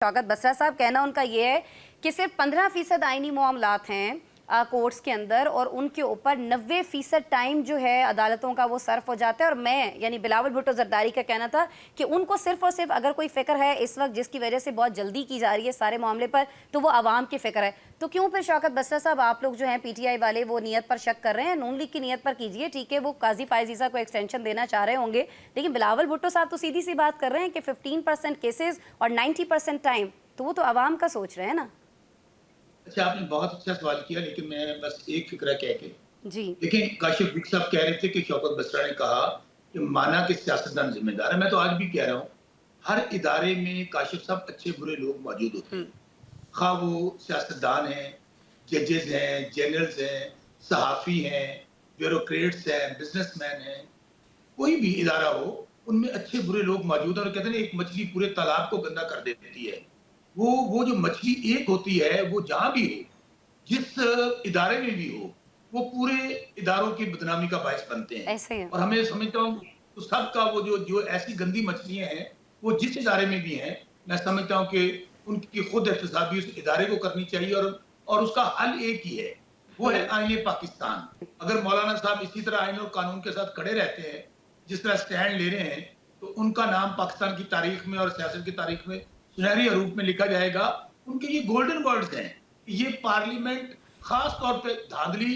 शौकत बसरा साहब, कहना उनका ये है कि सिर्फ 15% आईनी मामलात हैं कोर्ट्स के अंदर और उनके ऊपर 90% टाइम जो है अदालतों का वो सर्फ हो जाता है। और मैं यानी बिलावल भुट्टो जरदारी का कहना था कि उनको सिर्फ और सिर्फ अगर कोई फ़िक्र है इस वक्त जिसकी वजह से बहुत जल्दी की जा रही है सारे मामले पर, तो वो आवाम की फ़िक्र है। तो क्यों फिर शौकत बसरा साहब आप लोग जो हैं PTI वाले वो नीयत पर शक कर रहे हैं? नून लीग की नीयत पर कीजिए, ठीक है, वो काजी फायज ईसा को एक्सटेंशन देना चाह रहे होंगे, लेकिन बिलावल भुट्टो साहब तो सीधी सी बात कर रहे हैं कि 15% केसेस और 90% टाइम, तो वो तो आवाम का सोच रहे हैं ना। अच्छा, आपने बहुत अच्छा सवाल किया, लेकिन मैं बस एक फिक्रा कह के जी। देखिए, काशिफ बिग साहब कह रहे थे कि शौकत बसरा ने कहा कि माना कि सियासतदान जिम्मेदार है। मैं तो आज भी कह रहा हूँ, हर इदारे में काशिफ साहब अच्छे बुरे लोग मौजूद होते हैं। खा वो सियासतदान हैं, जजेस हैं, जनरल्स हैं, सहाफ़ी हैं, ब्यूरोक्रेट्स हैं, बिजनेसमैन हैं, कोई भी इदारा हो, उनमें अच्छे बुरे लोग मौजूद हैं। और कहते हैं एक मछली पूरे तालाब को गंदा कर देती है। वो जो मछली एक होती है, वो जहां भी हो, जिस इदारे में भी हो, वो पूरे इदारों की बदनामी का बायस बनते हैं। ऐसे है। और हमें समझता हूँ तो सबका वो जो जो ऐसी गंदी मछलियां हैं, वो जिस इदारे में भी हैं, मैं समझता हूँ कि उनकी खुद एहतसाबी उस इदारे को करनी चाहिए। और उसका हल एक ही है, वो है आईन पाकिस्तान। अगर मौलाना साहब इसी तरह आईन और कानून के साथ खड़े रहते हैं, जिस तरह स्टैंड ले रहे हैं, तो उनका नाम पाकिस्तान की तारीख में और सियासत की तारीख में सुनहरी हरूफ में लिखा जाएगा। उनके ये गोल्डन वर्ड्स हैं। ये पार्लियामेंट खास तौर पे धांधली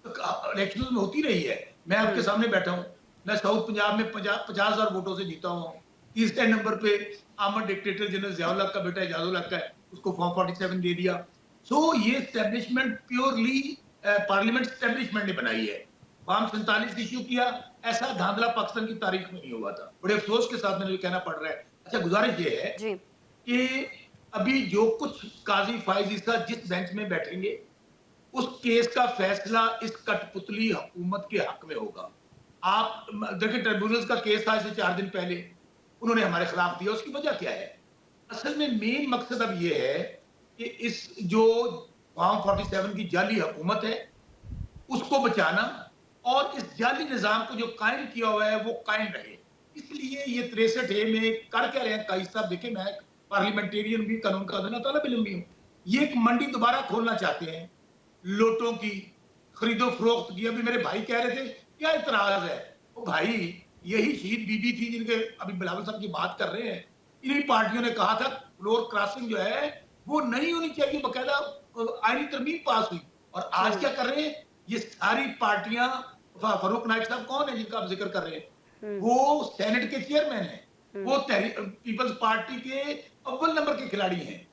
इलेक्शन में होती रही है। मैं आपके सामने बैठा हूँ, मैं साउथ पंजाब में 50,000 वोटों से जीता हूँ। तीसरे नंबर पे आमद डिक्टेटर जनरल जियाउल हक का बेटा एजाजुल हक है, उसको फॉर्म 47 दे दिया। सो ये एस्टेब्लिशमेंट प्योरली पार्लियामेंट एस्टेब्लिशमेंट ने बनाई है। फॉर्म 47 इश्यू किया, ऐसा धांधला पाकिस्तान की तारीख में नहीं हुआ था। बड़े अफसोस के साथ मैंने कहना पड़ रहा है। अच्छा, गुजारिश ये है जी। कि अभी जो कुछ काजी फायज ईसा जिस बेंच में बैठेंगे, उस केस का फैसला इस कठपुतली हुकूमत के हक में होगा। आप देखिए, ट्रिब्यूनल्स का केस था इससे 4 दिन पहले, उन्होंने हमारे खिलाफ दिया। उसकी वजह क्या है? असल में मेन मकसद अब ये है कि इस जो फॉर्म 47 की जाली हुकूमत है, उसको बचाना और इस जाली निजाम को जो कायम किया हुआ है वो कायम रहे। इसलिए ये 63 में कर क्या रहे हैं काजी साहब? देखिए, मैं पार्लियामेंटेरियन भी, कानून का तालिब इल्म भी हूं। ये एक मंडी दोबारा खोलना चाहते हैं लोटों की, खरीदो फरोख्त की। अभी मेरे भाई कह रहे थे क्या इतराज है? ओ भाई, यही शहीद बीबी थी जिनके अभी बिलावल साहब की बात कर रहे हैं। इन्हीं पार्टियों ने कहा था फ्लोर क्रॉसिंग जो है वो नहीं होनी चाहिए, बकायदा आईनी तरमीम पास हुई। और आज क्या कर रहे हैं ये सारी पार्टियां? फारूक नाइक साहब कौन है जिनका आप जिक्र कर रहे हैं? वो सेनेट के चेयरमैन है, वो पीपल्स पार्टी के अव्वल नंबर के खिलाड़ी हैं।